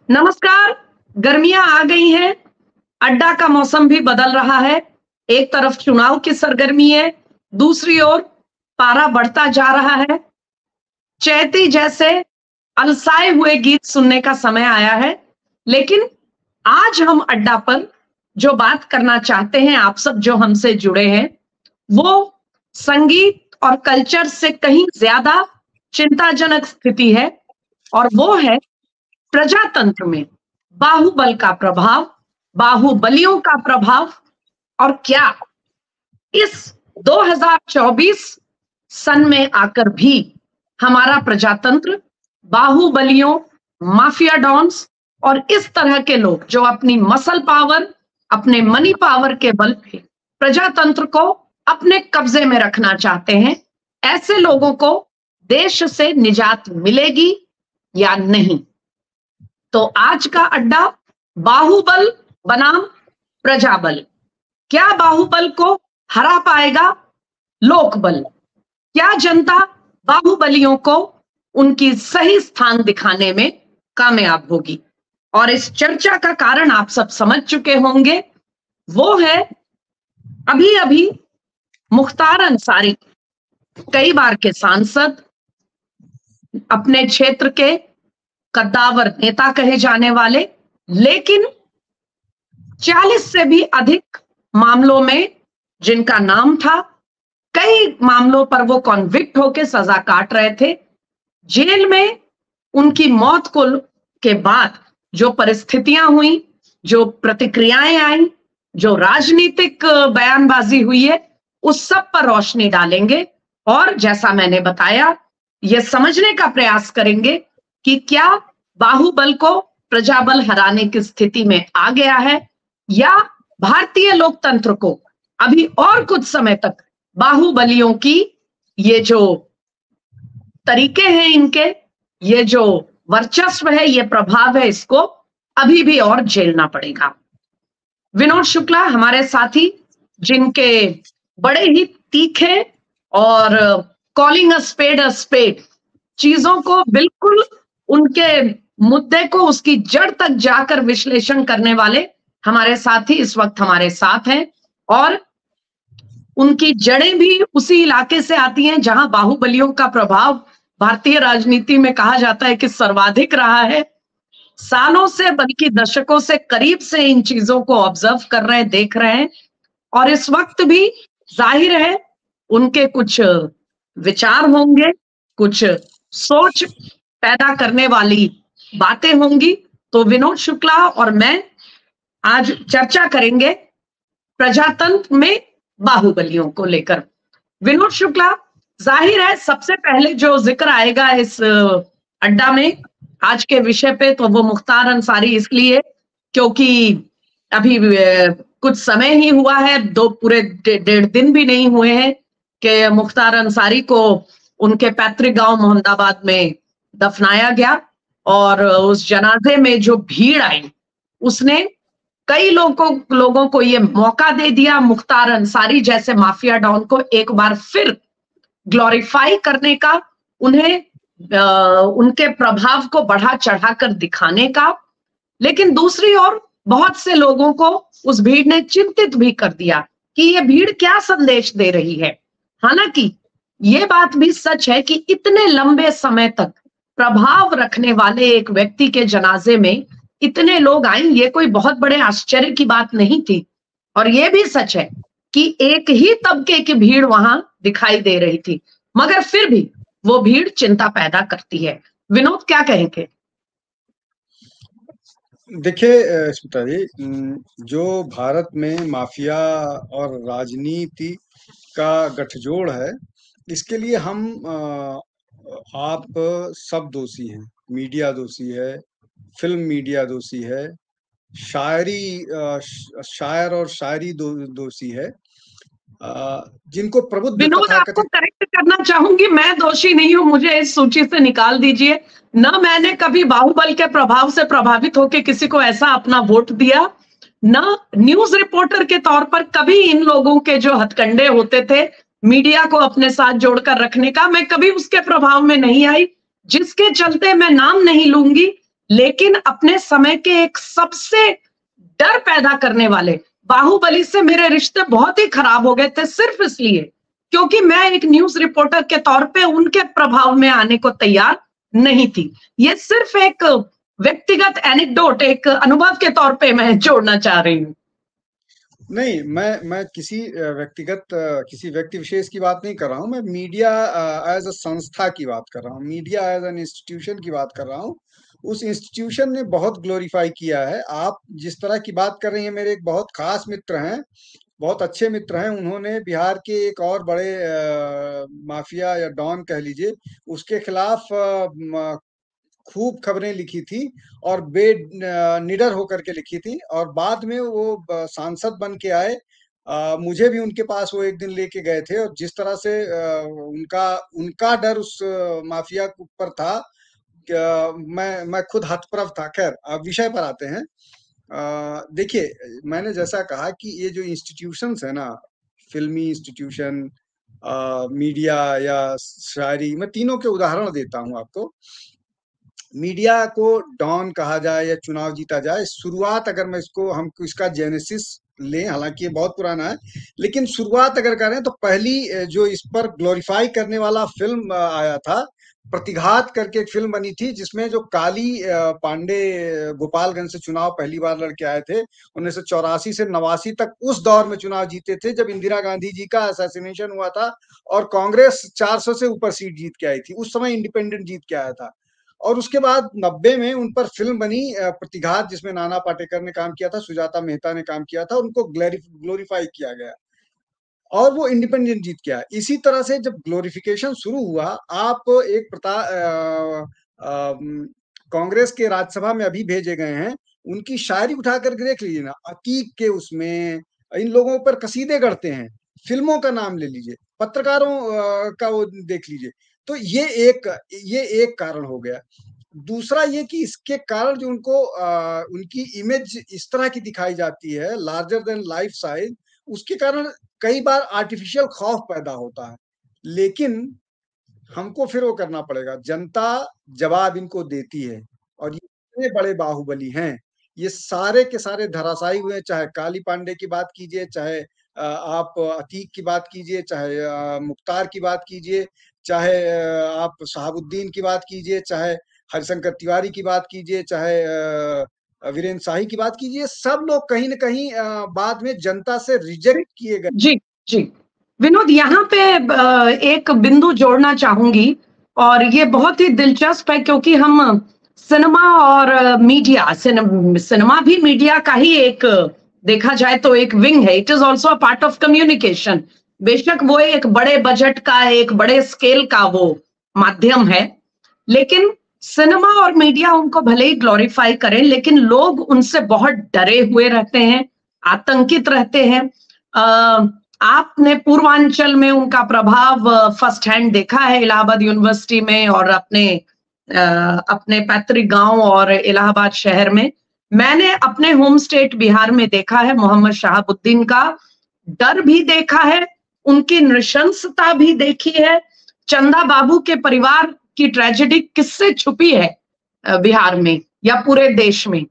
नमस्कार। गर्मियां आ गई हैं, अड्डा का मौसम भी बदल रहा है। एक तरफ चुनाव की सरगर्मी है, दूसरी ओर पारा बढ़ता जा रहा है। चैती जैसे अलसाए हुए गीत सुनने का समय आया है। लेकिन आज हम अड्डा पर जो बात करना चाहते हैं, आप सब जो हमसे जुड़े हैं, वो संगीत और कल्चर से कहीं ज्यादा चिंताजनक स्थिति है, और वो है प्रजातंत्र में बाहुबल का प्रभाव, बाहुबलियों का प्रभाव। और क्या इस 2024 सन में आकर भी हमारा प्रजातंत्र बाहुबलियों, माफिया डॉन्स और इस तरह के लोग जो अपनी मसल पावर, अपने मनी पावर के बल पे प्रजातंत्र को अपने कब्जे में रखना चाहते हैं, ऐसे लोगों को देश से निजात मिलेगी या नहीं? तो आज का अड्डा बाहुबल बनाम प्रजाबल। क्या बाहुबल को हरा पाएगा लोकबल? क्या जनता बाहुबलियों को उनकी सही स्थान दिखाने में कामयाब होगी? और इस चर्चा का कारण आप सब समझ चुके होंगे, वो है अभी अभी मुख्तार अंसारी, कई बार के सांसद, अपने क्षेत्र के कद्दावर नेता कहे जाने वाले, लेकिन 40 से भी अधिक मामलों में जिनका नाम था, कई मामलों पर वो कॉन्विक्ट होकर सजा काट रहे थे। जेल में उनकी मौत को के बाद जो परिस्थितियां हुई, जो प्रतिक्रियाएं आई, जो राजनीतिक बयानबाजी हुई है, उस सब पर रोशनी डालेंगे। और जैसा मैंने बताया, ये समझने का प्रयास करेंगे कि क्या बाहुबल को प्रजाबल हराने की स्थिति में आ गया है, या भारतीय लोकतंत्र को अभी और कुछ समय तक बाहुबलियों की ये जो तरीके हैं, इनके ये जो वर्चस्व है, ये प्रभाव है, इसको अभी भी और झेलना पड़ेगा। विनोद शुक्ला हमारे साथी, जिनके बड़े ही तीखे और कॉलिंग अ स्पेड चीजों को बिल्कुल उनके मुद्दे को उसकी जड़ तक जाकर विश्लेषण करने वाले हमारे साथी इस वक्त हमारे साथ हैं। और उनकी जड़ें भी उसी इलाके से आती हैं जहां बाहुबलियों का प्रभाव भारतीय राजनीति में कहा जाता है कि सर्वाधिक रहा है। सालों से बल्कि दशकों से करीब से इन चीजों को ऑब्जर्व कर रहे हैं, देख रहे हैं। और इस वक्त भी जाहिर है उनके कुछ विचार होंगे, कुछ सोच पैदा करने वाली बातें होंगी। तो विनोद शुक्ला और मैं आज चर्चा करेंगे प्रजातंत्र में बाहुबलियों को लेकर। विनोद शुक्ला, जाहिर है सबसे पहले जो जिक्र आएगा इस अड्डा में आज के विषय पे, तो वो मुख्तार अंसारी, इसलिए क्योंकि अभी कुछ समय ही हुआ है, दो पूरे 1.5 दिन भी नहीं हुए हैं कि मुख्तार अंसारी को उनके पैतृक गांव मोहम्मदाबाद में दफनाया गया। और उस जनाजे में जो भीड़ आई, उसने कई लोगों को ये मौका दे दिया मुख्तार अंसारी जैसे माफिया डॉन को एक बार फिर ग्लोरीफाई करने का, उन्हें उनके प्रभाव को बढ़ा चढ़ाकर दिखाने का। लेकिन दूसरी ओर बहुत से लोगों को उस भीड़ ने चिंतित भी कर दिया कि ये भीड़ क्या संदेश दे रही है। हालांकि ये बात भी सच है कि इतने लंबे समय तक प्रभाव रखने वाले एक व्यक्ति के जनाजे में इतने लोग आए, ये कोई बहुत बड़े आश्चर्य की बात नहीं थी। और ये भी सच है कि एक ही तबके की भीड़ वहां दिखाई दे रही थी, मगर फिर भी वो भीड़ चिंता पैदा करती है। विनोद, क्या कहेंगे? देखिए स्मिता जी, जो भारत में माफिया और राजनीति का गठजोड़ है, इसके लिए हम आप सब दोषी हैं। मीडिया दोषी है, फिल्म मीडिया दोषी है, शायर और शायरी दोषी है, जिनको प्रबुद्ध विनोद, आपको करेक्ट करना चाहूंगी, मैं दोषी नहीं हूं, मुझे इस सूची से निकाल दीजिए। न मैंने कभी बाहुबल के प्रभाव से प्रभावित होकर किसी को ऐसा अपना वोट दिया, न न्यूज रिपोर्टर के तौर पर कभी इन लोगों के जो हथकंडे होते थे मीडिया को अपने साथ जोड़कर रखने का, मैं कभी उसके प्रभाव में नहीं आई। जिसके चलते मैं नाम नहीं लूंगी, लेकिन अपने समय के एक सबसे डर पैदा करने वाले बाहुबली से मेरे रिश्ते बहुत ही खराब हो गए थे, सिर्फ इसलिए क्योंकि मैं एक न्यूज रिपोर्टर के तौर पे उनके प्रभाव में आने को तैयार नहीं थी। ये सिर्फ एक व्यक्तिगत एनेक्डोट, एक अनुभव के तौर पे मैं जोड़ना चाह रही हूँ। नहीं, मैं किसी व्यक्ति विशेष की बात नहीं कर रहा हूँ। मैं मीडिया एज अ संस्था की बात कर रहा हूँ, मीडिया एज एन इंस्टीट्यूशन की बात कर रहा हूँ। उस इंस्टीट्यूशन ने बहुत ग्लोरीफाई किया है। आप जिस तरह की बात कर रही हैं, मेरे एक बहुत खास मित्र हैं, बहुत अच्छे मित्र हैं, उन्होंने बिहार के एक और बड़े माफिया या डॉन कह लीजिए, उसके खिलाफ खूब खबरें लिखी थी और निडर होकर के लिखी थी, और बाद में वो सांसद बन के आए। मुझे भी उनके पास वो एक दिन लेके गए थे, और जिस तरह से उनका डर उस माफिया पर था, मैं खुद हतप्रभ था। खैर, अब विषय पर आते हैं। देखिए, मैंने जैसा कहा कि ये जो इंस्टीट्यूशंस है ना, फिल्मी इंस्टीट्यूशन, मीडिया या शायरी, मैं तीनों के उदाहरण देता हूँ आपको। मीडिया को डॉन कहा जाए या चुनाव जीता जाए, शुरुआत अगर मैं हम इसका जेनेसिस लें, हालांकि ये बहुत पुराना है, लेकिन शुरुआत अगर करें तो पहली जो इस पर ग्लोरीफाई करने वाला फिल्म आया था, प्रतिघात करके एक फिल्म बनी थी, जिसमें जो काली पांडे गोपालगंज से चुनाव पहली बार लड़के आए थे, 1984 से 89 तक, उस दौर में चुनाव जीते थे जब इंदिरा गांधी जी का असैसिनेशन हुआ था और कांग्रेस 400 से ऊपर सीट जीत के आई थी। उस समय इंडिपेंडेंट जीत के आया था। और उसके बाद 90 में उन पर फिल्म बनी प्रतिघात, जिसमें नाना पाटेकर ने काम किया था, सुजाता मेहता ने काम किया था, उनको ग्लोरीफाई किया गया और वो इंडिपेंडेंट जीत के आया। इसी तरह से जब ग्लोरिफिकेशन शुरू हुआ, आप एक कांग्रेस के राज्यसभा में अभी भेजे गए हैं, उनकी शायरी उठा करके देख लीजिए ना, अतीक के उसमें इन लोगों पर कसीदे गढ़ते हैं, फिल्मों का नाम ले लीजिए, पत्रकारों का वो देख लीजिए। तो ये एक कारण हो गया। दूसरा ये कि इसके कारण जो उनकी इमेज इस तरह की दिखाई जाती है, लार्जर देन लाइफ साइज, उसके कारण कई बार आर्टिफिशियल खौफ पैदा होता है। लेकिन हमको फिर वो करना पड़ेगा, जनता जवाब इनको देती है, और ये इतने बड़े बाहुबली हैं, ये सारे के सारे धराशायी हुए, चाहे काली पांडे की बात कीजिए, चाहे आप अतीक की बात कीजिए, चाहे मुख्तार की बात कीजिए, चाहे आप शहाबुद्दीन की बात कीजिए, चाहे हरिशंकर तिवारी की बात कीजिए, चाहे वीरेंद्र शाही की बात कीजिए, सब लोग कहीं न कहीं बाद में जनता से रिजेक्ट किए गए। जी, जी। विनोद, यहाँ पे एक बिंदु जोड़ना चाहूंगी, और ये बहुत ही दिलचस्प है, क्योंकि हम सिनेमा और मीडिया, सिनेमा भी मीडिया का ही एक, देखा जाए तो एक विंग है। It is also a part of communication. बेशक वो एक बड़े बजट का, एक बड़े स्केल का वो माध्यम है, लेकिन सिनेमा और मीडिया उनको भले ही ग्लोरीफाई करें, लेकिन लोग उनसे बहुत डरे हुए रहते हैं, आतंकित रहते हैं। आपने पूर्वांचल में उनका प्रभाव फर्स्ट हैंड देखा है, इलाहाबाद यूनिवर्सिटी में और अपने पैतृक गांव और इलाहाबाद शहर में। मैंने अपने होम स्टेट बिहार में देखा है, मोहम्मद शहाबुद्दीन का डर भी देखा है, उनकी नृशंसता भी देखी है। चंदा बाबू के परिवार की ट्रेजेडी किससे छुपी है बिहार में या पूरे देश में।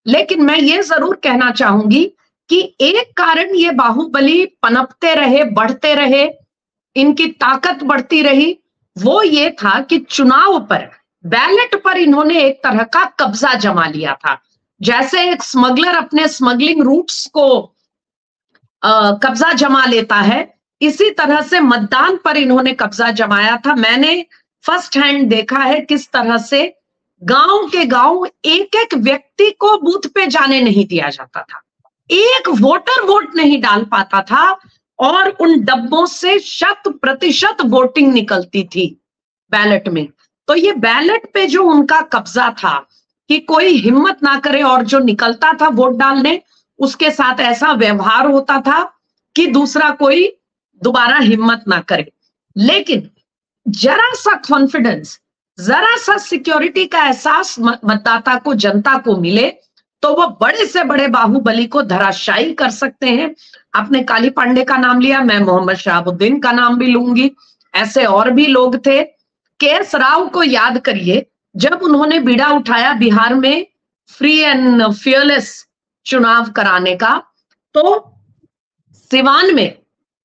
लेकिन मैं ये जरूर कहना चाहूंगी कि एक कारण ये बाहुबली पनपते रहे, बढ़ते रहे, इनकी ताकत बढ़ती रही, वो ये था कि चुनाव पर, बैलेट पर इन्होंने एक तरह का कब्जा जमा लिया था। जैसे एक स्मगलर अपने स्मगलिंग रूट्स को कब्जा जमा लेता है, इसी तरह से मतदान पर इन्होंने कब्जा जमाया था। मैंने फर्स्ट हैंड देखा है किस तरह से गांव के गांव एक एक व्यक्ति को बूथ पे जाने नहीं दिया जाता था, एक वोटर वोट नहीं डाल पाता था, और उन डब्बों से 100% वोटिंग निकलती थी बैलेट में। तो ये बैलेट पे जो उनका कब्जा था कि कोई हिम्मत ना करे, और जो निकलता था वोट डालने, उसके साथ ऐसा व्यवहार होता था कि दूसरा कोई दोबारा हिम्मत ना करे। लेकिन जरा सा कॉन्फिडेंस, जरा सा सिक्योरिटी का एहसास मतदाता को, जनता को मिले, तो वो बड़े से बड़े बाहुबली को धराशायी कर सकते हैं। आपने काली पांडे का नाम लिया, मैं मोहम्मद शहाबुद्दीन का नाम भी लूंगी। ऐसे और भी लोग थे। के एस राव को याद करिए, जब उन्होंने बीड़ा उठाया बिहार में फ्री एंड फियरलेस चुनाव कराने का, तो सिवान में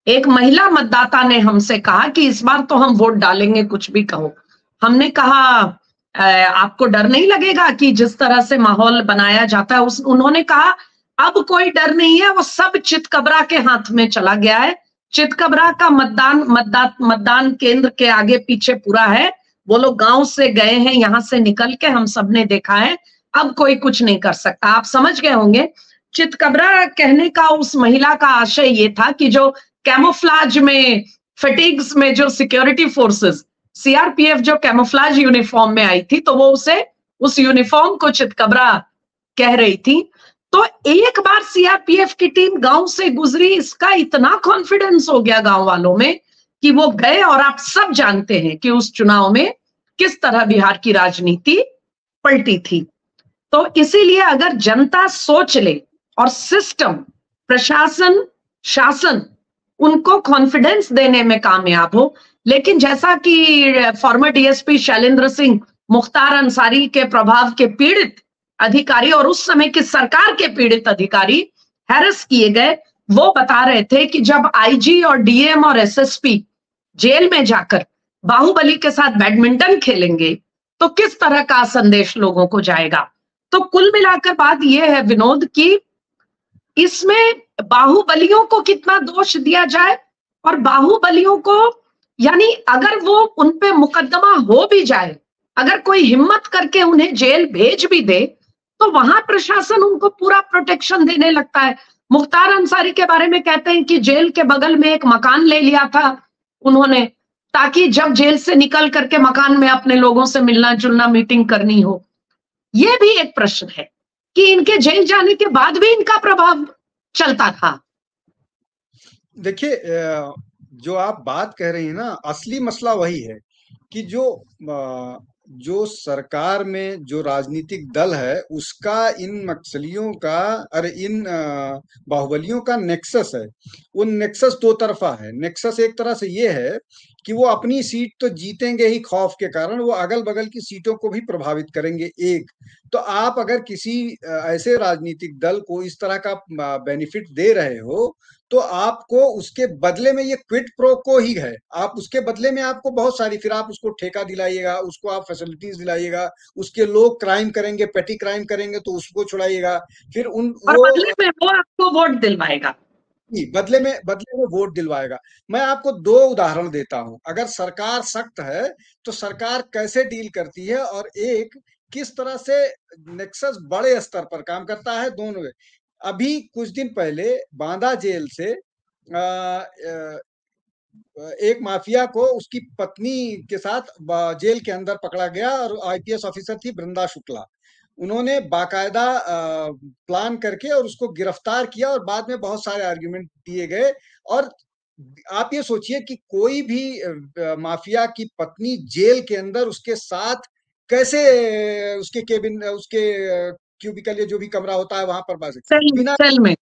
एक महिला मतदाता ने हमसे कहा कि इस बार तो हम वोट डालेंगे, कुछ भी कहो। हमने कहा आपको डर नहीं लगेगा कि जिस तरह से माहौल बनाया जाता है, उन्होंने कहा अब कोई डर नहीं है, वो सब चितकबरा के हाथ में चला गया है। चितकबरा का मतदान केंद्र के आगे पीछे पूरा है, वो लोग गांव से गए हैं, यहां से निकल के हम सबने देखा है, अब कोई कुछ नहीं कर सकता। आप समझ गए होंगे चितकबरा कहने का उस महिला का आशय ये था कि जो कैमोफ्लाज में, फटीग्स में जो सिक्योरिटी फोर्सेस, सीआरपीएफ जो कैमोफ्लाज यूनिफॉर्म में आई थी, तो वो उस यूनिफॉर्म को चितकबरा कह रही थी। तो एक बार सीआरपीएफ की टीम गांव से गुजरी, इसका इतना कॉन्फिडेंस हो गया गांव वालों में कि वो गए, और आप सब जानते हैं कि उस चुनाव में किस तरह बिहार की राजनीति पलटी थी। तो इसीलिए अगर जनता सोच ले और सिस्टम, प्रशासन, शासन उनको कॉन्फिडेंस देने में कामयाब हो, लेकिन जैसा कि फॉर्मर डीएसपी शैलेंद्र सिंह मुख्तार अंसारी के प्रभाव के पीड़ित अधिकारी और उस समय की सरकार के पीड़ित अधिकारी हैरेस किए गए, वो बता रहे थे कि जब आईजी और डीएम और एसएसपी जेल में जाकर बाहुबली के साथ बैडमिंटन खेलेंगे तो किस तरह का संदेश लोगों को जाएगा। तो कुल मिलाकर बात यह है विनोद कि इसमें बाहुबलियों को कितना दोष दिया जाए, और बाहुबलियों को, यानी अगर वो उन पे मुकदमा हो भी जाए, अगर कोई हिम्मत करके उन्हें जेल भेज भी दे, तो वहां प्रशासन उनको पूरा प्रोटेक्शन देने लगता है। मुख्तार अंसारी के बारे में कहते हैं कि जेल के बगल में एक मकान ले लिया था उन्होंने, ताकि जब जेल से निकल करके मकान में अपने लोगों से मिलना जुलना, मीटिंग करनी हो। यह भी एक प्रश्न है कि इनके जेल जाने के बाद भी इनका प्रभाव चलता था। देखिए, जो आप बात कह रही हैं ना, असली मसला वही है कि जो सरकार में जो राजनीतिक दल है उसका इन नक्सलियों का, अरे इन बाहुबलियों का नेक्सस है। वो नेक्सस दो तरफा है। नेक्सस एक तरह से ये है कि वो अपनी सीट तो जीतेंगे ही, खौफ के कारण वो अगल बगल की सीटों को भी प्रभावित करेंगे। एक तो आप अगर किसी ऐसे राजनीतिक दल को इस तरह का बेनिफिट दे रहे हो, तो आपको उसके बदले में, ये क्विड प्रो को ही है, आप उसके बदले में आपको बहुत सारी, फिर आप उसको ठेका दिलाइएगा, उसको आप फैसिलिटीज दिलाइएगा, उसके लोग क्राइम करेंगे, पेटी क्राइम करेंगे तो उसको छुड़ाइएगा, फिर और बदले में वो आपको वोट दिलवाएगा। बदले में वोट दिलवाएगा। मैं आपको दो उदाहरण देता हूं। अगर सरकार सख्त है तो सरकार कैसे डील करती है, और एक किस तरह से नेक्सस बड़े स्तर पर काम करता है, दोनों में। अभी कुछ दिन पहले बांदा जेल से एक माफिया को उसकी पत्नी के साथ जेल के अंदर पकड़ा गया, और आईपीएस ऑफिसर थी वृंदा शुक्ला। उन्होंने बाकायदा प्लान करके और उसको गिरफ्तार किया, और बाद में बहुत सारे आर्ग्यूमेंट दिए गए। और आप ये सोचिए कि कोई भी माफिया की पत्नी जेल के अंदर उसके साथ कैसे, उसके केबिन, उसके क्यूबिकल, जो भी कमरा होता है वहां पर बिना सेल में,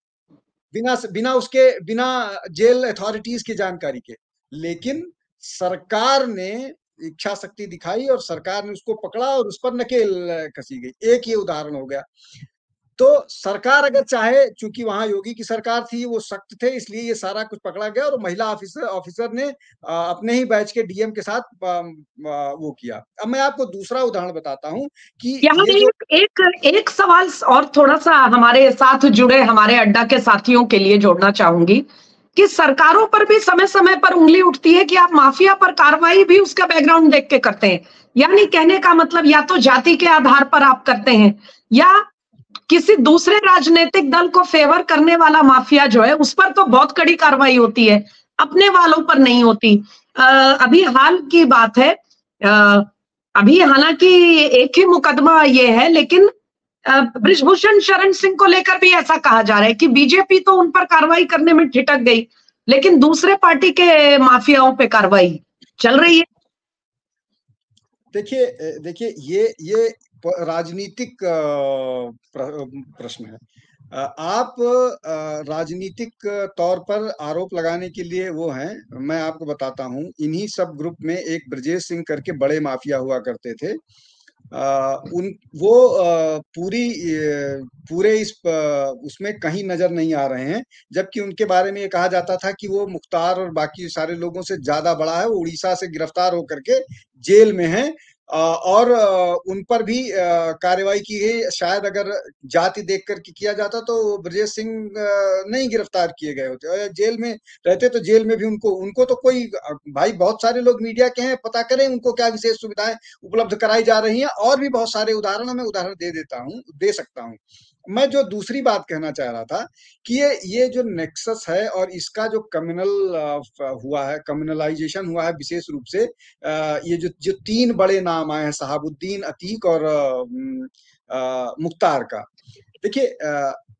बिना जेल अथॉरिटीज की जानकारी के। लेकिन सरकार ने इच्छा शक्ति दिखाई और सरकार ने उसको पकड़ा और उस पर नकेल कसी गई। एक ये उदाहरण हो गया। तो सरकार अगर चाहे, चूंकि वहां योगी की सरकार थी, वो सख्त थे, इसलिए ये सारा कुछ पकड़ा गया, और महिला ऑफिसर ने अपने ही बैच के डीएम के साथ वो किया। अब मैं आपको दूसरा उदाहरण बताता हूं कि यहाँ ये जो एक सवाल और थोड़ा सा हमारे साथ जुड़े हमारे अड्डा के साथियों के लिए जोड़ना चाहूंगी कि सरकारों पर भी समय समय पर उंगली उठती है कि आप माफिया पर कार्रवाई भी उसका बैकग्राउंड देख के करते हैं। यानी कहने का मतलब या तो जाति के आधार पर आप करते हैं, या किसी दूसरे राजनीतिक दल को फेवर करने वाला माफिया जो है उस पर तो बहुत कड़ी कार्रवाई होती है, अपने वालों पर नहीं होती। अभी हाल की बात है, अभी हालांकि एक ही मुकदमा ये है, लेकिन बृजभूषण शरण सिंह को लेकर भी ऐसा कहा जा रहा है कि बीजेपी तो उन पर कार्रवाई करने में ठिठक गई, लेकिन दूसरे पार्टी के माफियाओं पे कार्रवाई चल रही है। देखिए ये राजनीतिक प्रश्न है। आप राजनीतिक तौर पर आरोप लगाने के लिए वो हैं। मैं आपको बताता हूं, इन्हीं सब ग्रुप में एक ब्रजेश सिंह करके बड़े माफिया हुआ करते थे। पूरे इस उसमें कहीं नजर नहीं आ रहे हैं, जबकि उनके बारे में ये कहा जाता था कि वो मुख्तार और बाकी सारे लोगों से ज्यादा बड़ा है, वो उड़ीसा से गिरफ्तार होकर के जेल में है। और उन पर भी कार्रवाई की गई। शायद अगर जाति देख कर के किया जाता तो ब्रजेश सिंह नहीं गिरफ्तार किए गए होते, और जेल में रहते तो जेल में भी उनको उनको तो कोई, भाई बहुत सारे लोग मीडिया के हैं, पता करें उनको क्या विशेष सुविधाएं उपलब्ध कराई जा रही हैं, और भी बहुत सारे उदाहरण मैं उदाहरण दे सकता हूँ। मैं जो दूसरी बात कहना चाह रहा था कि ये जो नेक्सस है और इसका जो कम्युनलाइजेशन हुआ है विशेष रूप से, ये जो तीन बड़े नाम आए हैं, शहाबुद्दीन, अतीक और मुख्तार का, देखिए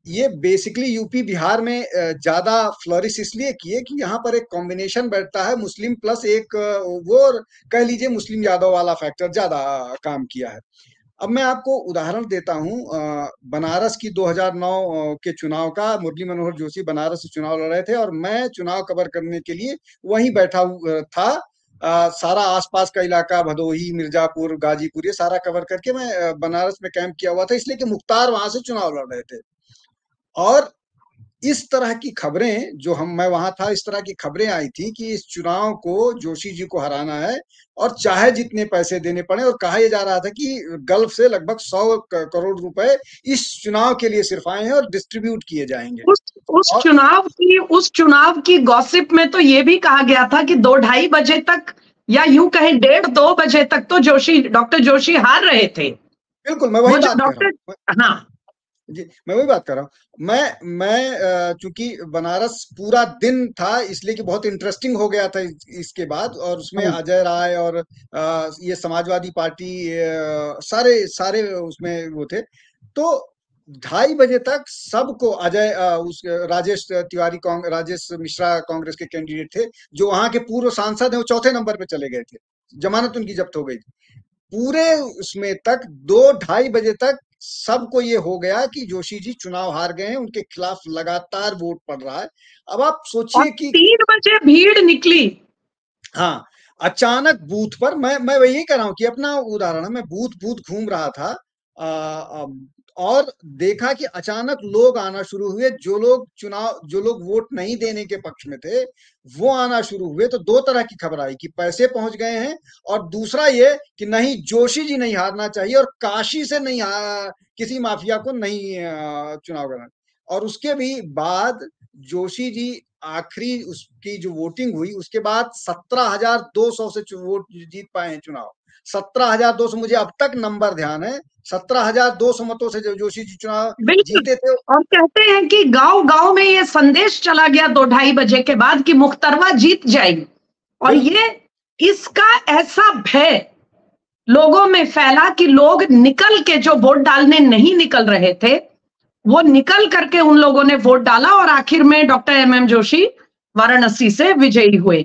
ये बेसिकली यूपी बिहार में ज्यादा फ्लरिश इसलिए किए कि यहाँ पर एक कॉम्बिनेशन बैठता है, मुस्लिम प्लस एक वो कह लीजिए मुस्लिम यादव वाला फैक्टर ज्यादा काम किया है। अब मैं आपको उदाहरण देता हूँ बनारस की 2009 के चुनाव का। मुरली मनोहर जोशी बनारस से चुनाव लड़ रहे थे और मैं चुनाव कवर करने के लिए वहीं बैठा था। सारा आसपास का इलाका, भदोही, मिर्जापुर, गाजीपुर, ये सारा कवर करके मैं बनारस में कैंप किया हुआ था, इसलिए कि मुख्तार वहां से चुनाव लड़ रहे थे। और इस तरह की खबरें जो मैं वहां था, इस तरह की खबरें आई थी कि इस चुनाव को जोशी जी को हराना है और चाहे जितने पैसे देने पड़े, और कहा यह जा रहा था कि गल्फ से लगभग 100 करोड़ रुपए इस चुनाव के लिए सिर्फ आए हैं और डिस्ट्रीब्यूट किए जाएंगे। उस चुनाव की गॉसिप में तो ये भी कहा गया था कि 2-2:30 बजे तक, या यूं कहें 1:30-2 बजे तक तो डॉक्टर जोशी हार रहे थे। बिल्कुल, मैं वही बात कर रहा हूँ। हाँ जी, मैं वही बात कर रहा हूँ। मैं चूंकि बनारस पूरा दिन था, इसलिए कि बहुत इंटरेस्टिंग हो गया था इसके बाद, और उसमें अजय राय और ये समाजवादी पार्टी सारे सारे उसमें वो थे। तो 2:30 बजे तक सबको राजेश तिवारी, राजेश मिश्रा कांग्रेस के कैंडिडेट थे, जो वहां के पूर्व सांसद हैं, वो चौथे नंबर पे चले गए थे, जमानत उनकी जब्त हो गई थी। पूरे उसमें तक 2-2:30 बजे तक सबको ये हो गया कि जोशी जी चुनाव हार गए हैं, उनके खिलाफ लगातार वोट पड़ रहा है। अब आप सोचिए कि 3 बजे भीड़ निकली। हाँ, अचानक बूथ पर, मैं वही कह रहा हूँ कि अपना उदाहरण है, मैं बूथ घूम रहा था और देखा कि अचानक लोग आना शुरू हुए, जो लोग वोट नहीं देने के पक्ष में थे वो आना शुरू हुए। तो दो तरह की खबर आई कि पैसे पहुंच गए हैं, और दूसरा ये कि नहीं, जोशी जी नहीं हारना चाहिए और काशी से नहीं किसी माफिया को नहीं चुनाव करना। और उसके भी बाद जोशी जी आखिरी उसकी जो वोटिंग हुई, उसके बाद 17,200 से वोट जीत पाए हैं चुनाव। 17,200, मुझे अब तक नंबर ध्यान है, 17,200 मतों से जोशी जी चुनाव जीते थे। और कहते हैं कि गांव-गांव में ये संदेश चला गया 2-2:30 बजे के बाद कि मुख्तरवा जीत जाएगी, और ये इसका ऐसा भय लोगों में फैला कि लोग निकल के, जो वोट डालने नहीं निकल रहे थे, वो निकल करके उन लोगों ने वोट डाला, और आखिर में डॉक्टर एम जोशी वाराणसी से विजयी हुए।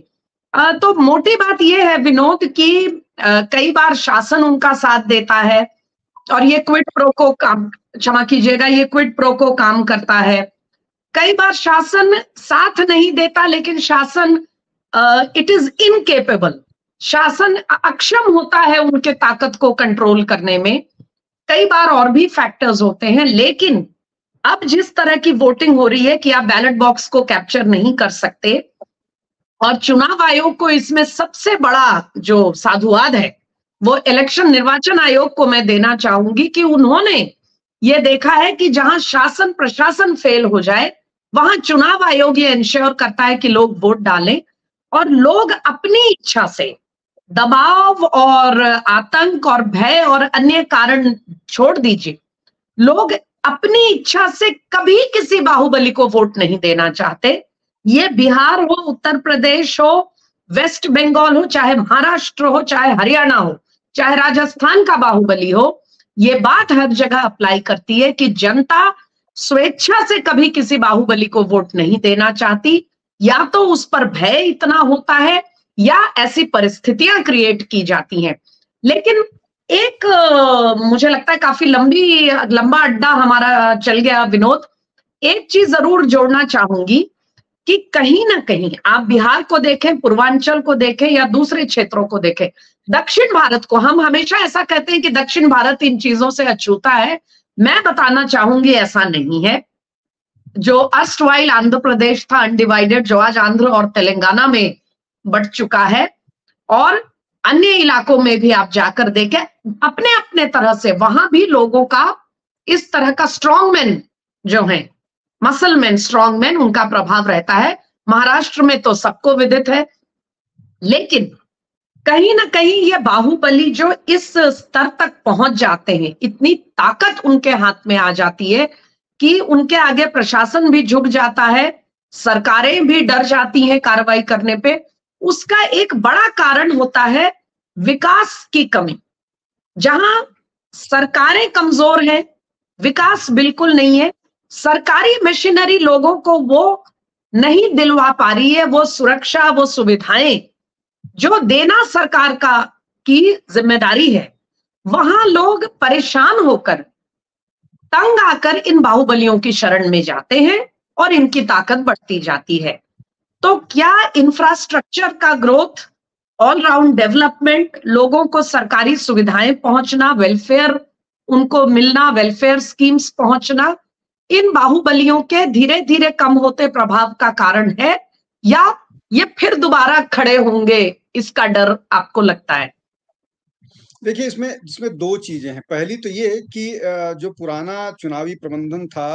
तो मोटी बात यह है विनोद कि कई बार शासन उनका साथ देता है, और ये क्विड प्रो को काम, क्षमा कीजिएगा, ये क्विड प्रो को काम करता है। कई बार शासन साथ नहीं देता, लेकिन शासन इट इज इनकेपेबल, शासन अक्षम होता है उनके ताकत को कंट्रोल करने में। कई बार और भी फैक्टर्स होते हैं, लेकिन अब जिस तरह की वोटिंग हो रही है कि आप बैलेट बॉक्स को कैप्चर नहीं कर सकते, और चुनाव आयोग को इसमें सबसे बड़ा जो साधुवाद है वो इलेक्शन निर्वाचन आयोग को मैं देना चाहूंगी कि उन्होंने ये देखा है कि जहां शासन प्रशासन फेल हो जाए, वहां चुनाव आयोग ये इंश्योर करता है कि लोग वोट डालें, और लोग अपनी इच्छा से दबाव और आतंक और भय और अन्य कारण छोड़ दीजिए, लोग अपनी इच्छा से कभी किसी बाहुबली को वोट नहीं देना चाहते। ये बिहार हो, उत्तर प्रदेश हो, वेस्ट बंगाल हो, चाहे महाराष्ट्र हो, चाहे हरियाणा हो, चाहे राजस्थान का बाहुबली हो, ये बात हर जगह अप्लाई करती है कि जनता स्वेच्छा से कभी किसी बाहुबली को वोट नहीं देना चाहती। या तो उस पर भय इतना होता है, या ऐसी परिस्थितियां क्रिएट की जाती हैं। लेकिन एक मुझे लगता है काफी लंबा अड्डा हमारा चल गया विनोद। एक चीज जरूर जोड़ना चाहूंगी कि कहीं ना कहीं आप बिहार को देखें, पूर्वांचल को देखें, या दूसरे क्षेत्रों को देखें, दक्षिण भारत को, हम हमेशा ऐसा कहते हैं कि दक्षिण भारत इन चीजों से अछूता है। मैं बताना चाहूंगी ऐसा नहीं है। जो अस्तवाइल आंध्र प्रदेश था अनडिवाइडेड, जो आज आंध्र और तेलंगाना में बढ़ चुका है, और अन्य इलाकों में भी आप जाकर देखें, अपने अपने तरह से वहां भी लोगों का इस तरह का स्ट्रॉन्ग मैन जो है, मसल मैन, स्ट्रॉन्ग मैन, उनका प्रभाव रहता है। महाराष्ट्र में तो सबको विदित है। लेकिन कहीं ना कहीं ये बाहुबली जो इस स्तर तक पहुंच जाते हैं, इतनी ताकत उनके हाथ में आ जाती है कि उनके आगे प्रशासन भी झुक जाता है, सरकारें भी डर जाती हैं कार्रवाई करने पे। उसका एक बड़ा कारण होता है विकास की कमी। जहां सरकारें कमजोर हैं, विकास बिल्कुल नहीं है, सरकारी मशीनरी लोगों को वो नहीं दिलवा पा रही है, वो सुरक्षा, वो सुविधाएं जो देना सरकार का की जिम्मेदारी है, वहां लोग परेशान होकर, तंग आकर इन बाहुबलियों की शरण में जाते हैं और इनकी ताकत बढ़ती जाती है। तो क्या इंफ्रास्ट्रक्चर का ग्रोथ, ऑल राउंड डेवलपमेंट, लोगों को सरकारी सुविधाएं पहुंचना, वेलफेयर उनको मिलना, वेलफेयर स्कीम्स पहुंचना, इन बाहुबलियों के धीरे धीरे कम होते प्रभाव का कारण है, या ये फिर दोबारा खड़े होंगे, इसका डर आपको लगता है? देखिए, इसमें दो चीजें हैं। पहली तो ये कि जो पुराना चुनावी प्रबंधन था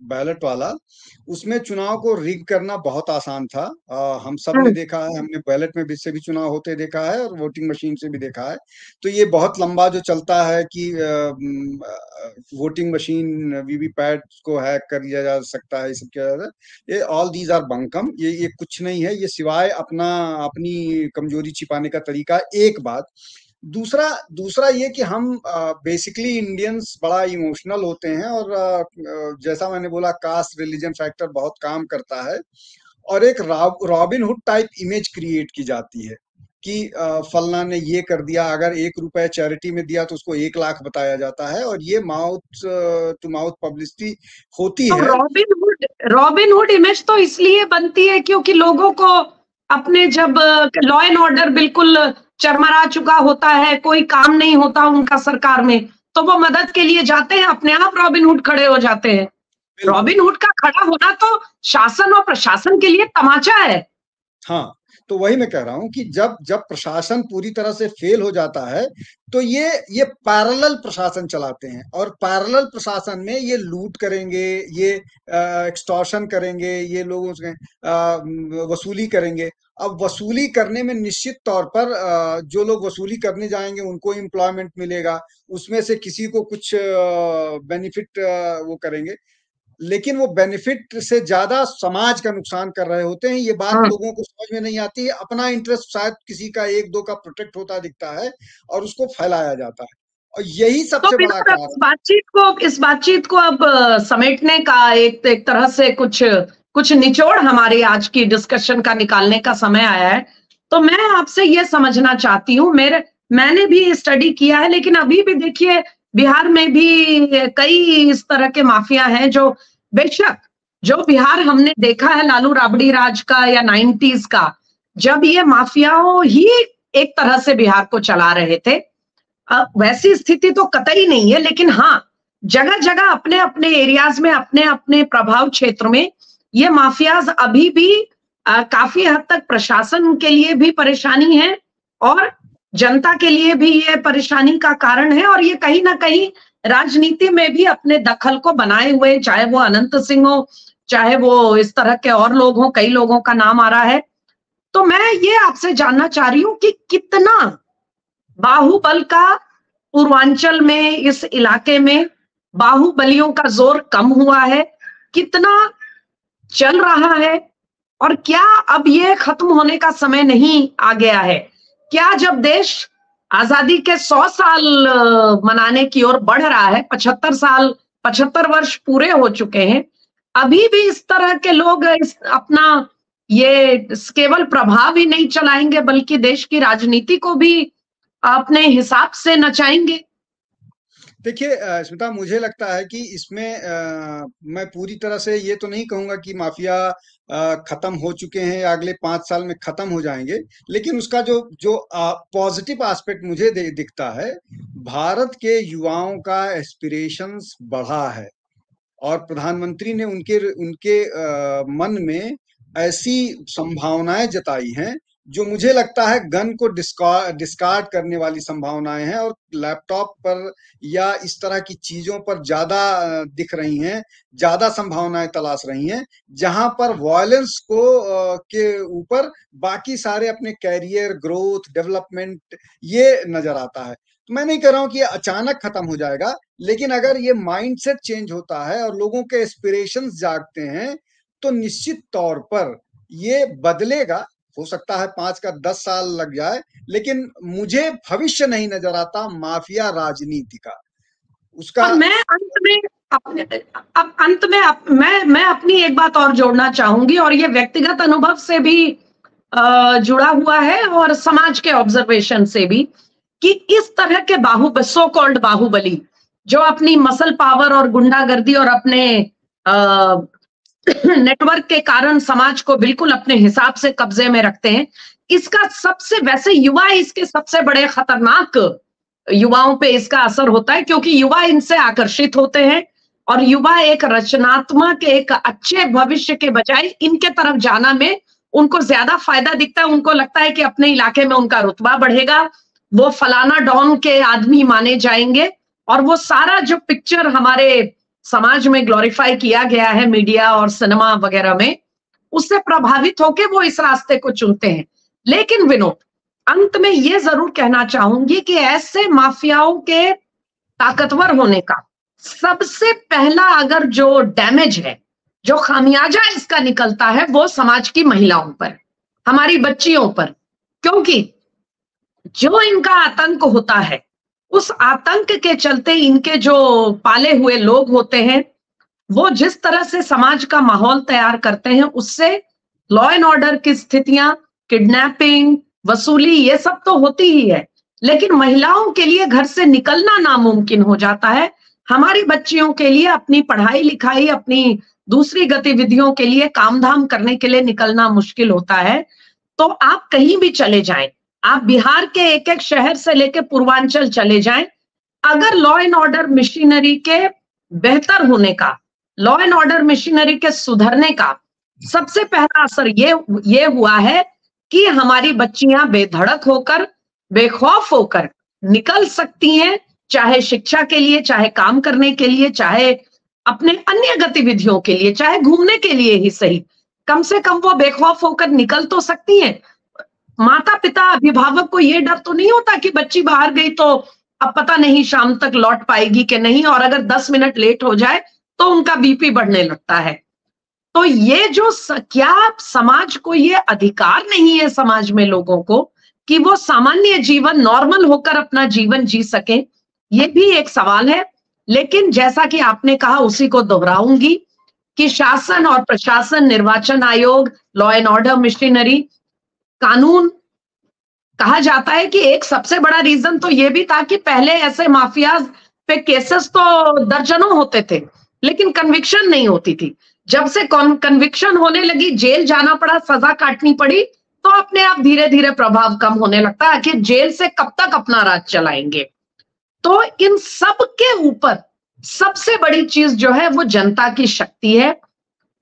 बैलेट वाला, उसमें चुनाव को रिग करना बहुत आसान था। हम सब ने देखा है, हमने बैलेट में भी से भी चुनाव होते देखा है और वोटिंग मशीन से भी देखा है। तो ये बहुत लंबा जो चलता है कि वोटिंग मशीन, वीवीपैट को हैक कर लिया जा सकता है, ये सब किया जाता है, ये ऑल दीज आर बंकम। ये कुछ नहीं है, ये सिवाय अपनी कमजोरी छिपाने का तरीका। एक बात। दूसरा ये कि हम बेसिकली इंडियंस बड़ा इमोशनल होते हैं, और जैसा मैंने बोला, कास्ट रिलीजन फैक्टर बहुत काम करता है, और एक robin hood type image create की जाती है कि फलना ने ये कर दिया। अगर 1 रुपए चैरिटी में दिया तो उसको 1 लाख बताया जाता है, और ये माउथ टू माउथ पब्लिसिटी होती तो है। रॉबिन हुड इमेज तो इसलिए बनती है क्योंकि लोगों को अपने, जब लॉ एंड ऑर्डर बिल्कुल चरमरा चुका होता है, कोई काम नहीं होता उनका सरकार में, तो वो मदद के लिए जाते हैं, अपने आप रॉबिन हुड खड़े हो जाते हैं। रॉबिन हुड का खड़ा होना तो शासन और प्रशासन के लिए तमाचा है। हाँ, तो वही मैं कह रहा हूं कि जब प्रशासन पूरी तरह से फेल हो जाता है, तो ये पैरेलल प्रशासन चलाते हैं, और पैरेलल प्रशासन में ये लूट करेंगे, ये एक्सटॉर्शन करेंगे, ये लोगों से वसूली करेंगे। अब वसूली करने में निश्चित तौर पर जो लोग वसूली करने जाएंगे उनको एम्प्लॉयमेंट मिलेगा, उसमें से किसी को कुछ बेनिफिट वो करेंगे, लेकिन वो बेनिफिट से ज्यादा समाज का नुकसान कर रहे होते हैं। ये बात लोगों को समझ में नहीं आती है। अपना इंटरेस्ट शायद किसी का 1-2 का प्रोटेक्ट होता दिखता है, और उसको फैलाया जाता है, और यही सबसे बड़ा कारण। इस बातचीत को अब समेटने का एक तरह से कुछ निचोड़ हमारी आज की डिस्कशन का निकालने का समय आया है। तो मैं आपसे ये समझना चाहती हूँ, मैंने भी स्टडी किया है, लेकिन अभी भी देखिए बिहार में भी कई इस तरह के माफिया हैं जो, बेशक जो बिहार हमने देखा है लालू राबड़ी राज का या 90s का, जब ये माफियाओं ही एक तरह से बिहार को चला रहे थे, वैसी स्थिति तो कतई नहीं है। लेकिन हाँ, जगह जगह अपने अपने एरियाज में, अपने अपने प्रभाव क्षेत्र में ये माफियाज अभी भी काफी हद तक प्रशासन के लिए भी परेशानी है, और जनता के लिए भी ये परेशानी का कारण है। और ये कहीं ना कहीं राजनीति में भी अपने दखल को बनाए हुए, चाहे वो अनंत सिंह हो, चाहे वो इस तरह के और लोग हों, कई लोगों का नाम आ रहा है। तो मैं ये आपसे जानना चाह रही हूँ कि कितना बाहुबल का पूर्वांचल में, इस इलाके में बाहुबलियों का जोर कम हुआ है, कितना चल रहा है, और क्या अब ये खत्म होने का समय नहीं आ गया है? क्या जब देश आजादी के 100 साल मनाने की ओर बढ़ रहा है, 75 वर्ष पूरे हो चुके हैं, अभी भी इस तरह के लोग अपना ये केवल प्रभाव ही नहीं चलाएंगे, बल्कि देश की राजनीति को भी अपने हिसाब से नचाएंगे? देखिए स्मिता, मुझे लगता है कि इसमें मैं पूरी तरह से ये तो नहीं कहूंगा कि माफिया खत्म हो चुके हैं या अगले 5 साल में खत्म हो जाएंगे। लेकिन उसका जो जो पॉजिटिव एस्पेक्ट मुझे दिखता है, भारत के युवाओं का एस्पिरेशंस बढ़ा है और प्रधानमंत्री ने उनके उनके मन में ऐसी संभावनाएं जताई हैं जो मुझे लगता है गन को डिस्कार्ड करने वाली संभावनाएं हैं, और लैपटॉप पर या इस तरह की चीजों पर ज्यादा दिख रही हैं, ज्यादा संभावनाएं तलाश रही हैं, जहां पर वॉयलेंस को के ऊपर बाकी सारे अपने कैरियर ग्रोथ डेवलपमेंट ये नजर आता है। तो मैं नहीं कह रहा हूं कि ये अचानक खत्म हो जाएगा, लेकिन अगर ये माइंडसेट चेंज होता है और लोगों के एस्पिरेशंस जागते हैं तो निश्चित तौर पर ये बदलेगा। हो सकता है 5 का 10 साल लग जाए, लेकिन मुझे भविष्य नहीं नजर आता माफिया राजनीति का उसका। और मैं अंत में अपने अब अंत में मैं अपनी एक बात और जोड़ना चाहूंगी, और ये व्यक्तिगत अनुभव से भी जुड़ा हुआ है और समाज के ऑब्जर्वेशन से भी, कि इस तरह के सो कॉल्ड बाहुबली जो अपनी मसल पावर और गुंडागर्दी और अपने नेटवर्क के कारण समाज को बिल्कुल अपने हिसाब से कब्जे में रखते हैं, इसका सबसे, वैसे युवा इसके सबसे बड़े खतरनाक, युवाओं पे इसका असर होता है क्योंकि युवा इनसे आकर्षित होते हैं और युवा एक रचनात्मक, एक अच्छे भविष्य के बजाय इनके तरफ जाना में उनको ज्यादा फायदा दिखता है। उनको लगता है कि अपने इलाके में उनका रुतबा बढ़ेगा, वो फलाना डॉन के आदमी माने जाएंगे, और वो सारा जो पिक्चर हमारे समाज में ग्लोरीफाई किया गया है मीडिया और सिनेमा वगैरह में, उससे प्रभावित होकर वो इस रास्ते को चुनते हैं। लेकिन विनोद, अंत में ये जरूर कहना चाहूंगी कि ऐसे माफियाओं के ताकतवर होने का सबसे पहला अगर जो डैमेज है, जो खामियाजा इसका निकलता है, वो समाज की महिलाओं पर, हमारी बच्चियों पर। क्योंकि जो इनका आतंक होता है, उस आतंक के चलते इनके जो पाले हुए लोग होते हैं, वो जिस तरह से समाज का माहौल तैयार करते हैं, उससे लॉ एंड ऑर्डर की स्थितियां, किडनैपिंग, वसूली, ये सब तो होती ही है, लेकिन महिलाओं के लिए घर से निकलना नामुमकिन हो जाता है। हमारी बच्चियों के लिए अपनी पढ़ाई लिखाई, अपनी दूसरी गतिविधियों के लिए, काम धाम करने के लिए निकलना मुश्किल होता है। तो आप कहीं भी चले जाएं, आप बिहार के एक एक शहर से लेकर पूर्वांचल चले जाएं, अगर लॉ एंड ऑर्डर मशीनरी के बेहतर होने का, लॉ एंड ऑर्डर मशीनरी के सुधरने का सबसे पहला असर ये हुआ है कि हमारी बच्चियां बेधड़क होकर, बेखौफ होकर निकल सकती हैं, चाहे शिक्षा के लिए, चाहे काम करने के लिए, चाहे अपने अन्य गतिविधियों के लिए, चाहे घूमने के लिए ही सही, कम से कम वो बेखौफ होकर निकल तो सकती हैं। माता पिता अभिभावक को ये डर तो नहीं होता कि बच्ची बाहर गई तो अब पता नहीं शाम तक लौट पाएगी कि नहीं, और अगर 10 मिनट लेट हो जाए तो उनका बीपी बढ़ने लगता है। तो ये जो क्या समाज को ये अधिकार नहीं है, समाज में लोगों को, कि वो सामान्य जीवन, नॉर्मल होकर अपना जीवन जी सके, ये भी एक सवाल है। लेकिन जैसा कि आपने कहा, उसी को दोहराऊंगी कि शासन और प्रशासन, निर्वाचन आयोग, लॉ एंड ऑर्डर मशीनरी, कानून, कहा जाता है कि एक सबसे बड़ा रीजन तो ये भी था कि पहले ऐसे माफियाज पे केसेस तो दर्जनों होते थे लेकिन कन्विक्शन नहीं होती थी। जब से कन्विक्शन होने लगी, जेल जाना पड़ा, सजा काटनी पड़ी, तो अपने आप धीरे धीरे प्रभाव कम होने लगता है कि जेल से कब तक अपना राज चलाएंगे। तो इन सब के ऊपर सबसे बड़ी चीज जो है वो जनता की शक्ति है,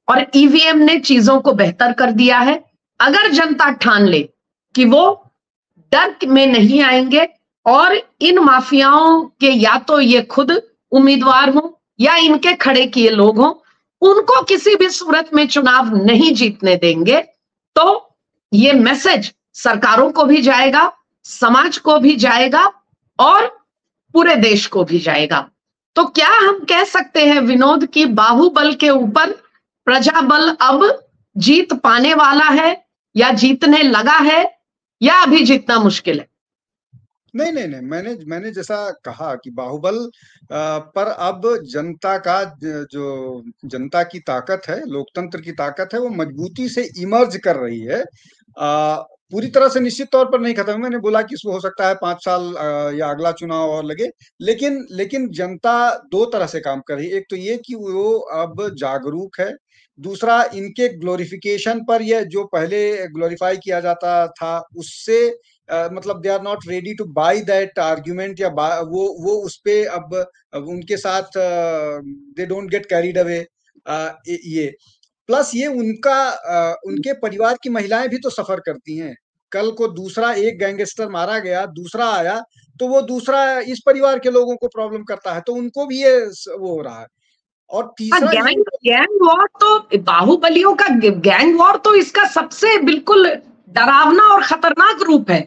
और ईवीएम ने चीजों को बेहतर कर दिया है। अगर जनता ठान ले कि वो डर में नहीं आएंगे और इन माफियाओं के या तो ये खुद उम्मीदवार हों या इनके खड़े किए लोग हों, उनको किसी भी सूरत में चुनाव नहीं जीतने देंगे, तो ये मैसेज सरकारों को भी जाएगा, समाज को भी जाएगा और पूरे देश को भी जाएगा। तो क्या हम कह सकते हैं विनोद की बाहुबल के ऊपर प्रजाबल अब जीत पाने वाला है, या जीतने लगा है, या अभी जीतना मुश्किल है? नहीं नहीं नहीं, मैंने जैसा कहा कि बाहुबल पर अब जनता का जो जनता की ताकत है, लोकतंत्र की ताकत है, वो मजबूती से इमर्ज कर रही है। पूरी तरह से निश्चित तौर पर नहीं खत्म। मैंने बोला कि इसमें हो सकता है 5 साल या अगला चुनाव और लगे, लेकिन जनता दो तरह से काम कर रही है। एक तो ये कि वो अब जागरूक है, दूसरा इनके ग्लोरिफिकेशन पर, यह जो पहले ग्लोरीफाई किया जाता था उससे मतलब they are not ready to buy that argument, या वो उस पे अब उनके साथ they don't get carried away. ये प्लस ये उनके परिवार की महिलाएं भी तो सफर करती हैं। कल को दूसरा एक गैंगस्टर मारा गया, दूसरा आया, तो वो दूसरा इस परिवार के लोगों को प्रॉब्लम करता है, तो उनको भी ये वो हो रहा है। और तीसरा गैंग वॉर तो, बाहुबलियों का गैंग वॉर तो इसका सबसे बिल्कुल डरावना और खतरनाक रूप है।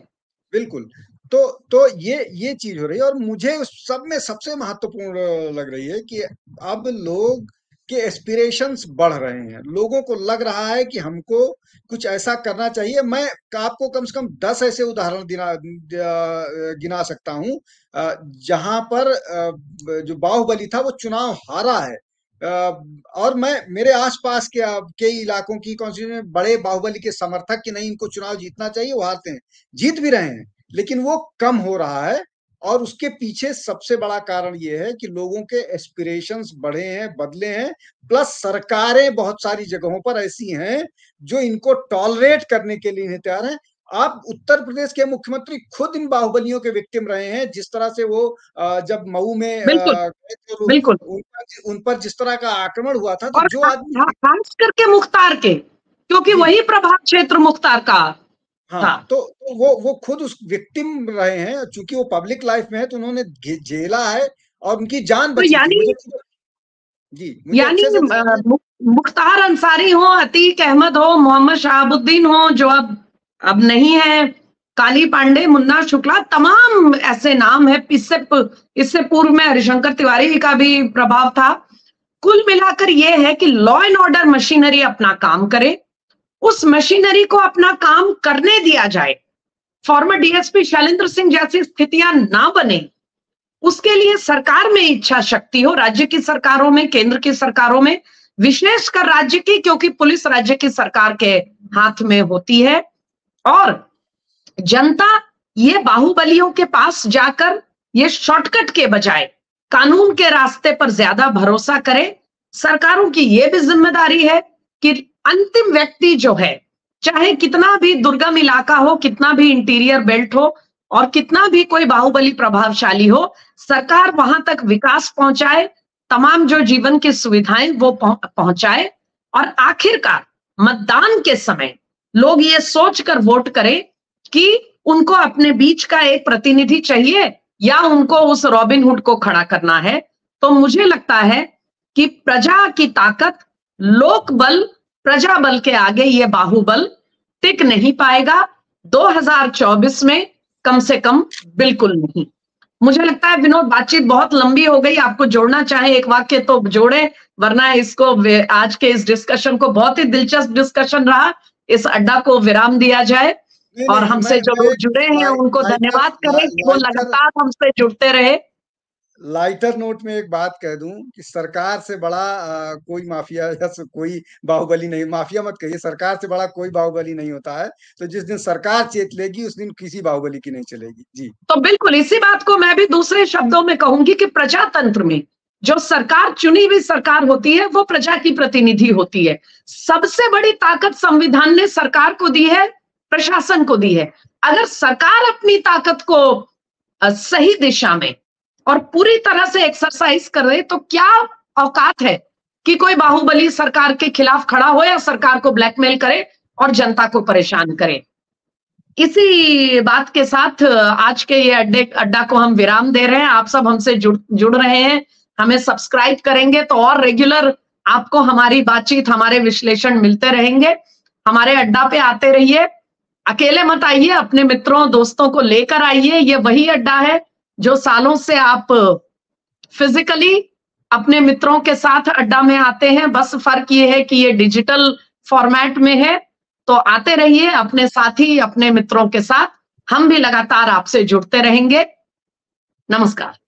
बिल्कुल। तो ये चीज हो रही है, और मुझे सब में सबसे महत्वपूर्ण लग रही है कि अब लोग के एस्पिरेशंस बढ़ रहे हैं। लोगों को लग रहा है कि हमको कुछ ऐसा करना चाहिए। मैं आपको कम से कम 10 ऐसे उदाहरण गिना सकता हूं जहां पर जो बाहुबली था वो चुनाव हारा है, और मैं मेरे आसपास के इलाकों की कॉन्स्टिट्यूएंसी में बड़े बाहुबली के समर्थक कि नहीं, इनको चुनाव जीतना चाहिए, वो हारते हैं, जीत भी रहे हैं, लेकिन वो कम हो रहा है। और उसके पीछे सबसे बड़ा कारण ये है कि लोगों के एस्पिरेशंस बढ़े हैं, बदले हैं, प्लस सरकारें बहुत सारी जगहों पर ऐसी हैं जो इनको टॉलरेट करने के लिए नहीं तैयार हैं। आप उत्तर प्रदेश के मुख्यमंत्री खुद इन बाहुबलियों के विक्टिम रहे हैं। जिस तरह से वो जब मऊ में बिल्कुल उन पर जिस तरह का आक्रमण हुआ था, तो और जो आदमी खास करके मुख्तार के, क्योंकि वही प्रभाव क्षेत्र मुख्तार का हाँ, तो वो खुद उस विक्टिम रहे हैं। चूंकि वो पब्लिक लाइफ में है तो उन्होंने झेला है और उनकी जान बची थी। यानी मुख्तार अंसारी हो, अतीक अहमद हो, मोहम्मद शहाबुद्दीन हो जो अब नहीं है, काली पांडे, मुन्ना शुक्ला, तमाम ऐसे नाम है। इससे पूर्व में हरिशंकर तिवारी का भी प्रभाव था। कुल मिलाकर यह है कि लॉ एंड ऑर्डर मशीनरी अपना काम करे, उस मशीनरी को अपना काम करने दिया जाए, फॉर्मर डीएसपी शैलेंद्र सिंह जैसी स्थितियां ना बने, उसके लिए सरकार में इच्छा शक्ति हो, राज्य की सरकारों में, केंद्र की सरकारों में, विशेषकर राज्य की, क्योंकि पुलिस राज्य की सरकार के हाथ में होती है। और जनता ये बाहुबलियों के पास जाकर ये शॉर्टकट के बजाय कानून के रास्ते पर ज्यादा भरोसा करे। सरकारों की ये भी जिम्मेदारी है कि अंतिम व्यक्ति जो है, चाहे कितना भी दुर्गम इलाका हो, कितना भी इंटीरियर बेल्ट हो और कितना भी कोई बाहुबली प्रभावशाली हो, सरकार वहां तक विकास पहुंचाए, तमाम जो जीवन की सुविधाएं वो पहुंचाए, और आखिरकार मतदान के समय लोग ये सोचकर वोट करें कि उनको अपने बीच का एक प्रतिनिधि चाहिए या उनको उस रॉबिनहुड को खड़ा करना है। तो मुझे लगता है कि प्रजा की ताकत, लोक बल, प्रजा बल के आगे ये बाहुबल टिक नहीं पाएगा 2024 में, कम से कम बिल्कुल नहीं। मुझे लगता है विनोद, बातचीत बहुत लंबी हो गई। आपको जोड़ना चाहे एक वाक्य तो जोड़े, वरना इसको, आज के इस डिस्कशन को, बहुत ही दिलचस्प डिस्कशन रहा, इस अड्डा को विराम दिया जाए। और हमसे जो लोग जुड़े हैं उनको धन्यवाद करें कि वो लगातार हमसे जुड़ते रहे। लाइटर नोट में एक बात कह दूं कि सरकार से बड़ा कोई माफिया या कोई बाहुबली नहीं, माफिया मत कहिए, सरकार से बड़ा कोई बाहुबली नहीं होता है। तो जिस दिन सरकार चेत लेगी उस दिन किसी बाहुबली की नहीं चलेगी। जी, तो बिल्कुल इसी बात को मैं भी दूसरे शब्दों में कहूंगी कि प्रजातंत्र में जो सरकार, चुनी हुई सरकार होती है, वो प्रजा की प्रतिनिधि होती है। सबसे बड़ी ताकत संविधान ने सरकार को दी है, प्रशासन को दी है। अगर सरकार अपनी ताकत को सही दिशा में और पूरी तरह से एक्सरसाइज कर रहे, तो क्या औकात है कि कोई बाहुबली सरकार के खिलाफ खड़ा हो या सरकार को ब्लैकमेल करे और जनता को परेशान करे। इसी बात के साथ आज के ये अड्डा को हम विराम दे रहे हैं। आप सब हमसे जुड़ रहे हैं, हमें सब्सक्राइब करेंगे तो और रेगुलर आपको हमारी बातचीत, हमारे विश्लेषण मिलते रहेंगे। हमारे अड्डा पे आते रहिए, अकेले मत आइए, अपने मित्रों दोस्तों को लेकर आइए। ये वही अड्डा है जो सालों से आप फिजिकली अपने मित्रों के साथ अड्डा में आते हैं, बस फर्क ये है कि ये डिजिटल फॉर्मेट में है। तो आते रहिए अपने साथी, अपने मित्रों के साथ, हम भी लगातार आपसे जुड़ते रहेंगे। नमस्कार।